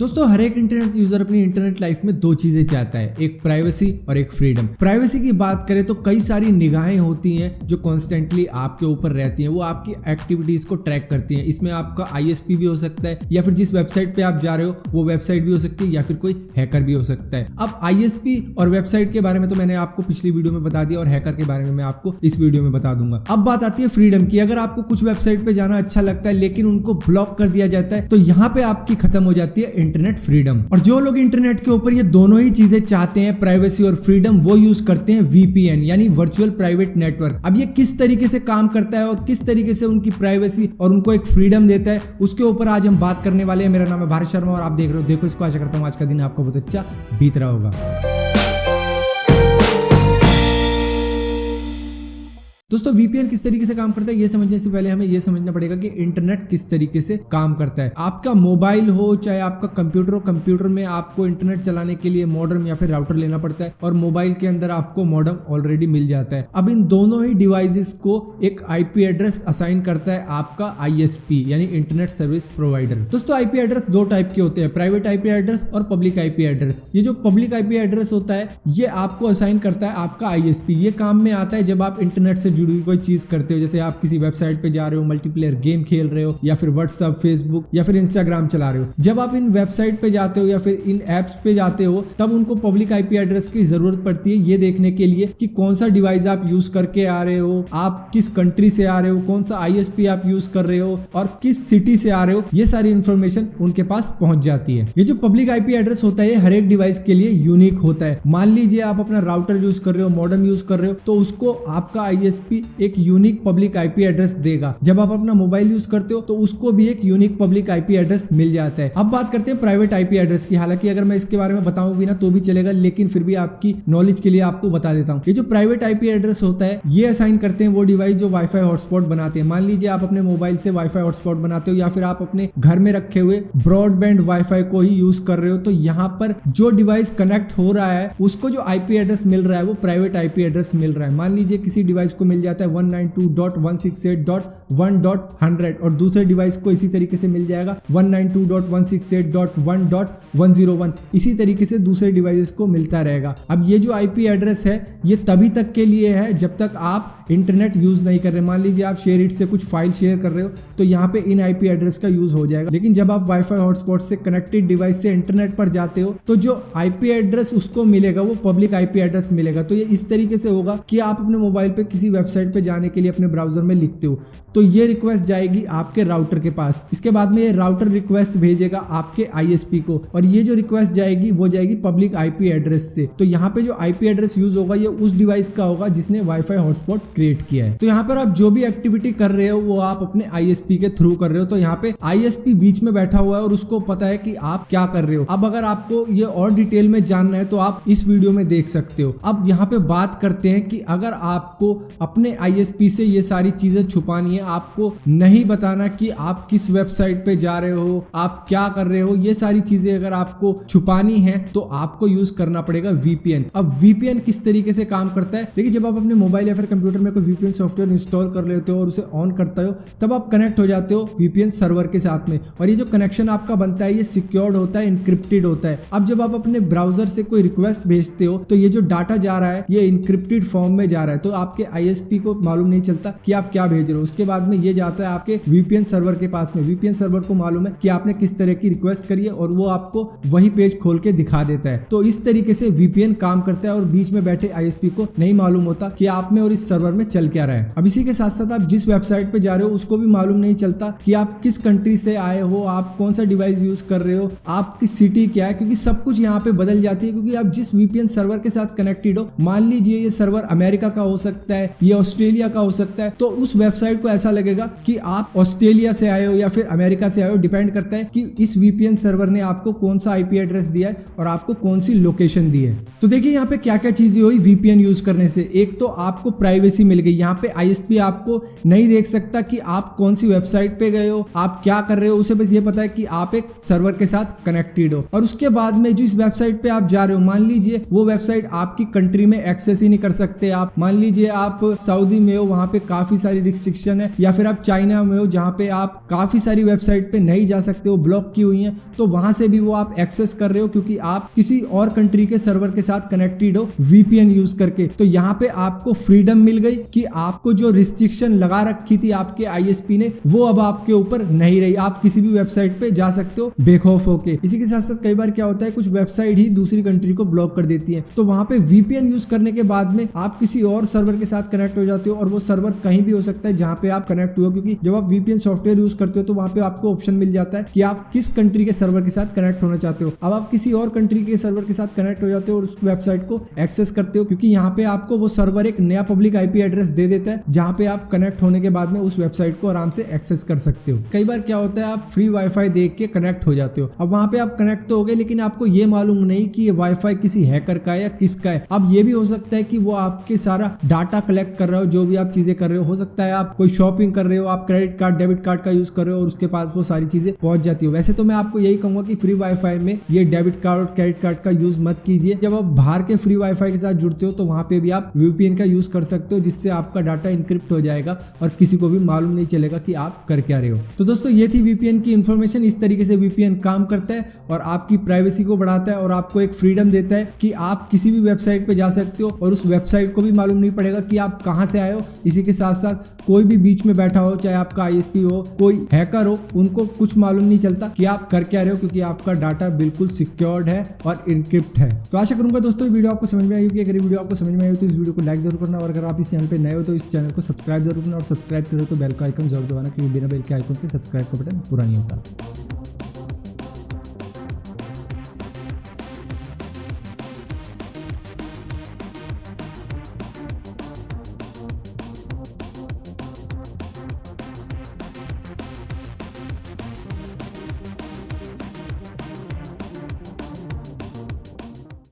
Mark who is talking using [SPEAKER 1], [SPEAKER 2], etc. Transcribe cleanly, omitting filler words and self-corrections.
[SPEAKER 1] दोस्तों हर एक internet user अपनी इंटरनेट लाइफ में दो चीजें चाहता है, एक प्राइवेसी और एक फ्रीडम। प्राइवेसी की बात करें तो कई सारी निगाहें होती हैं जो कॉन्स्टेंटली आपके ऊपर रहती हैं, वो आपकी एक्टिविटीज को ट्रैक करती हैं। इसमें आपका ISP भी हो सकता है या फिर जिस वेबसाइट पे आप जा रहे हो वो वेबसाइट भी हो सकती है या फिर कोई हैकर भी हो सकता है। अब ISP और वेबसाइट के बारे में तो मैंने आपको पिछली वीडियो में बता दिया और हैकर के बारे में मैं आपको इस वीडियो में बता दूंगा। अब बात आती है फ्रीडम की। अगर आपको कुछ वेबसाइट पे जाना अच्छा लगता है लेकिन उनको ब्लॉक कर दिया जाता है तो यहाँ पे आपकी खत्म हो जाती है इंटरनेट फ्रीडम। और जो लोग इंटरनेट के ऊपर ये दोनों ही चीजें चाहते हैं, प्राइवेसी और फ्रीडम, वो यूज करते हैं VPN यानी वर्चुअल प्राइवेट नेटवर्क। अब ये किस तरीके से काम करता है और किस तरीके से उनकी प्राइवेसी और उनको एक फ्रीडम देता है, उसके ऊपर आज हम बात करने वाले हैं। मेरा नाम है भारत शर्मा और आप देख रहे हो देखो इसको। आशा करता हूं आज का दिन आपको बहुत अच्छा बीत रहा होगा। दोस्तों VPN किस तरीके से काम करता है ये समझने से पहले हमें ये समझना पड़ेगा कि इंटरनेट किस तरीके से काम करता है। आपका मोबाइल हो चाहे आपका कंप्यूटर हो, कंप्यूटर में आपको इंटरनेट चलाने के लिए मॉडेम या फिर राउटर लेना पड़ता है और मोबाइल के अंदर आपको मॉडेम ऑलरेडी मिल जाता है। अब इन दोनों ही डिवाइसेस को एक IP एड्रेस असाइन करता है आपका ISP यानी इंटरनेट सर्विस प्रोवाइडर। दोस्तों IP एड्रेस दो टाइप के होते हैं, प्राइवेट IP एड्रेस और पब्लिक IP एड्रेस। ये जो पब्लिक IP एड्रेस होता है ये आपको असाइन करता है आपका ISP। ये काम में आता है जब आप इंटरनेट से जुड़ी हुई कोई चीज करते हो, जैसे आप किसी वेबसाइट पे जा रहे हो, मल्टीप्लेयर गेम खेल रहे हो या फिर व्हाट्सएप, फेसबुक या फिर इंस्टाग्राम चला रहे हो। जब आप इन वेबसाइट पे जाते हो या फिर इन एप्स पे जाते हो तब उनको पब्लिक IP एड्रेस की जरूरत पड़ती है ये देखने के लिए कि कौन सा डिवाइस आप यूज करके आ रहे हो, आप किस कंट्री से आ रहे हो, कौन सा ISP आप यूज कर रहे हो और किस सिटी से आ रहे हो। ये सारी इंफॉर्मेशन उनके पास पहुंच जाती है। ये जो पब्लिक IP एड्रेस होता है हर एक डिवाइस के लिए यूनिक होता है। मान लीजिए आप अपना राउटर यूज कर रहे हो, मॉडेम यूज कर रहे हो, तो उसको आपका ISP एक यूनिक पब्लिक IP एड्रेस देगा। जब आप अपना मोबाइल यूज करते हो तो उसको भी एक यूनिक पब्लिक IP एड्रेस मिल जाता है। अब बात करते हैं प्राइवेट IP एड्रेस की। हालांकि अगर मैं इसके बारे में बताऊं भी ना तो भी चलेगा, लेकिन फिर भी आपकी नॉलेज के लिए आपको बता देता हूं। ये जो प्राइवेट IP एड्रेस होता है ये असाइन करते हैं वो डिवाइस जो वाईफाई हॉटस्पॉट बनाते हैं। मान लीजिए आप अपने मोबाइल से वाईफाई हॉटस्पॉट बनाते हो या फिर आप अपने घर में रखे हुए ब्रॉडबैंड वाईफाई को ही यूज कर रहे हो, तो यहाँ पर जो डिवाइस कनेक्ट हो रहा है उसको जो IP एड्रेस मिल रहा है वो प्राइवेट IP एड्रेस मिल रहा है। मान लीजिए किसी डिवाइस को मिल जाता है 192.168.1.100 और दूसरे डिवाइस को इसी तरीके से मिल जाएगा 192.168.1.101। इसी तरीके से दूसरे डिवाइसेस को मिलता रहेगा। अब ये जो IP एड्रेस है ये तभी तक के लिए है जब तक आप इंटरनेट यूज नहीं कर रहे। मान लीजिए आप शेयरइट से कुछ फाइल शेयर कर रहे हो तो यहाँ पे इन IP एड्रेस का यूज हो जाएगा। लेकिन जब आप वाईफाई हॉटस्पॉट से कनेक्टेड डिवाइस से इंटरनेट पर जाते हो तो जो IP एड्रेस उसको मिलेगा वो पब्लिक IP एड्रेस मिलेगा। तो ये इस तरीके से होगा कि आप अपने मोबाइल पे किसी वेबसाइट पे जाने के लिए अपने ब्राउजर में लिखते हो तो ये रिक्वेस्ट जाएगी आपके राउटर के पास। इसके बाद में ये राउटर रिक्वेस्ट भेजेगा आपके ISP को और ये जो रिक्वेस्ट जाएगी वो जाएगी पब्लिक IP एड्रेस से। तो यहाँ पे जो IP एड्रेस यूज होगा ये उस डिवाइस का होगा जिसने वाईफाई हॉटस्पॉट क्रिएट किया है। तो यहाँ पर आप जो भी एक्टिविटी कर रहे हो वो आप अपने ISP के थ्रू कर रहे हो। तो यहाँ पे ISP बीच में बैठा हुआ है और उसको पता है कि आप क्या कर रहे हो। अब अगर आपको ये और डिटेल में जानना है तो आप इस वीडियो में देख सकते हो। अब यहाँ पे बात करते हैं कि अगर आपको अपने ISP से ये सारी चीजें छुपानी है, आपको नहीं बताना कि आप किस वेबसाइट पे जा रहे हो, आप क्या कर रहे हो, ये सारी चीजें अगर आपको छुपानी है तो आपको यूज करना पड़ेगा VPN। अब VPN किस तरीके से काम करता है, देखिए जब आप अपने मोबाइल या फिर कंप्यूटर में कोई VPN सॉफ्टवेयर इंस्टॉल कर लेते हो और उसे ऑन करते हो तब आप कनेक्ट हो जाते हो VPN सर्वर के साथ में। और ये जो कनेक्शन आपका बनता है ये सिक्योर्ड होता है, इनक्रिप्टेड होता है। अब जब आप अपने ब्राउजर से कोई रिक्वेस्ट भेजते हो तो ये जो डाटा जा रहा है ये इनक्रिप्टेड फॉर्म में जा रहा है, तो आपके ISP को मालूम नहीं चलता कि आप क्या भेज रहे हो। उसके बाद में ये जाता है आपके VPN सर्वर के पास में। VPN सर्वर को मालूम है कि आपने किस तरह की रिक्वेस्ट करी है और वो आपको वही पेज खोल के दिखा देता है। तो इस तरीके से VPN काम करता है और बीच में बैठे ISP को नहीं मालूम होता कि आप में और इस सर्वर में चल क्या रहा है। अब इसी के साथ साथ आप जिस वेबसाइट पे जा रहे हो उसको भी मालूम नहीं चलता कि आप किस कंट्री से आए हो, आप कौन सा डिवाइस यूज कर रहे हो, आपकी सिटी क्या है, क्योंकि सब कुछ यहाँ पे बदल जाती है। क्योंकि आप जिस VPN सर्वर के साथ कनेक्टेड हो, मान लीजिए ये सर्वर अमेरिका का हो सकता है, ये ऑस्ट्रेलिया का हो सकता है, तो उस वेबसाइट को ऐसा लगेगा कि आप ऑस्ट्रेलिया से आए हो या फिर अमेरिका से आए हो। डिपेंड करता है कि इस VPN सर्वर ने आपको कौन सा IP एड्रेस दिया है और आपको कौन सी लोकेशन दी है। तो देखिए यहाँ पे क्या क्या चीजें हुई VPN यूज करने से। एक तो आपको प्राइवेसी मिल गई, यहाँ पे ISP आपको नहीं देख सकता कि आप कौन सी वेबसाइट पे गए हो, आप क्या कर रहे हो, उसे बस ये पता है कि आप एक सर्वर के साथ कनेक्टेड हो। और उसके बाद में जिस वेबसाइट पे आप जा रहे हो, मान लीजिए वो वेबसाइट आपकी कंट्री में एक्सेस ही नहीं कर सकते आप। मान लीजिए आप सऊदी में हो, वहां पे काफी सारी रिस्ट्रिक्शन है, या फिर आप चाइना में हो जहाँ पे आप काफी सारी वेबसाइट पे नहीं जा सकते हो, ब्लॉक की हुई है, तो वहां से भी वो आप एक्सेस कर रहे हो क्योंकि आप किसी और कंट्री के सर्वर के साथ कनेक्टेड हो वीपीएन यूज करके। तो यहाँ पे आपको फ्रीडम मिल गई कि आपको जो रिस्ट्रिक्शन लगा रखी थी आपके आईएसपी ने वो अब आपके ऊपर नहीं रही। आप किसी भी वेबसाइट पे जा सकते हो बेखौफ होके। इसी के साथ साथ कई बार क्या होता है, कुछ वेबसाइट ही दूसरी कंट्री को ब्लॉक कर देती है, तो वहां पे वीपीएन यूज करने के बाद में आप किसी और सर्वर के साथ कनेक्ट हो जाते हो, और वो सर्वर कहीं भी हो सकता है जहां पे आप कनेक्ट हुए हो, क्योंकि जब आप वीपीएन सॉफ्टवेयर यूज करते हो तो वहां पे आपको ऑप्शन मिल जाता है कि आप किस कंट्री के सर्वर के साथ कनेक्ट होना चाहते हो। अब आप किसी और कंट्री के सर्वर के साथ कनेक्ट हो जाते हो और उस वेबसाइट को एक्सेस करते हो, क्योंकि यहाँ पे आपको वो सर्वर एक नया पब्लिक आईपी एड्रेस दे देता है जहां पे आप कनेक्ट होने के बाद में उस वेबसाइट को आराम से एक्सेस कर सकते हो। कई बार क्या होता है, आप फ्री वाईफाई देख के कनेक्ट हो जाते हो। अब वहां पे आप कनेक्ट तो हो गए, लेकिन आपको ये मालूम नहीं कि ये वाईफाई किसी हैकर का है या किसका है। अब ये भी हो सकता है कि वो आपके सारा डाटा कलेक्ट कर रहा हो, जो भी आप चीजें कर रहे हो सकता है आप कोई शॉपिंग कर रहे हो, आप क्रेडिट कार्ड डेबिट कार्ड का यूज कर रहे हो और उसके पास वो सारी चीजें पहुंच जाती हो। वैसे तो मैं आपको यही कहूंगा कि फ्री वाईफाई में ये डेबिट कार्ड और क्रेडिट कार्ड का यूज मत कीजिए। जब आप बाहर के फ्री वाईफाई के साथ जुड़ते हो तो वहां पे भी आप वीपीएन का यूज कर सकते हो, जिससे आपका डाटा इंक्रिप्ट हो जाएगा और किसी को भी मालूम नहीं चलेगा कि आप कर क्या रहे हो। तो दोस्तों ये थी वीपीएन की इन्फॉर्मेशन। इस तरीके से वीपीएन काम करता है और आपकी प्राइवेसी को बढ़ाता है और आपको एक फ्रीडम देता है कि आप किसी भी वेबसाइट पे जा सकते हो और उस वेबसाइट को भी मालूम नहीं पड़ेगा कि आप कहां से आए हो। इसी के साथ साथ कोई भी बीच में बैठा हो, चाहे आपका आईएसपी हो, कोई हैकर हो, उनको कुछ मालूम नहीं चलता कि आप कर क्या रहे हो, क्योंकि आपका डाटा बिल्कुल सिक्योर्ड है और इनक्रिप्ट है। तो आशा करूंगा दोस्तों ये वीडियो आपको समझ में आई होगी। अगर ये वीडियो आपको समझ में आई हो तो इस वीडियो को लाइक जरूर करना, और अगर आप इस चैनल पे नए हो तो इस चैनल को सब्सक्राइब जरूर करना, और सब्सक्राइब करो तो बेल का आइकन जरूर दबाना, क्योंकि बिना बेल के आइकन के सब्सक्राइब का बटन पूरा नहीं होता।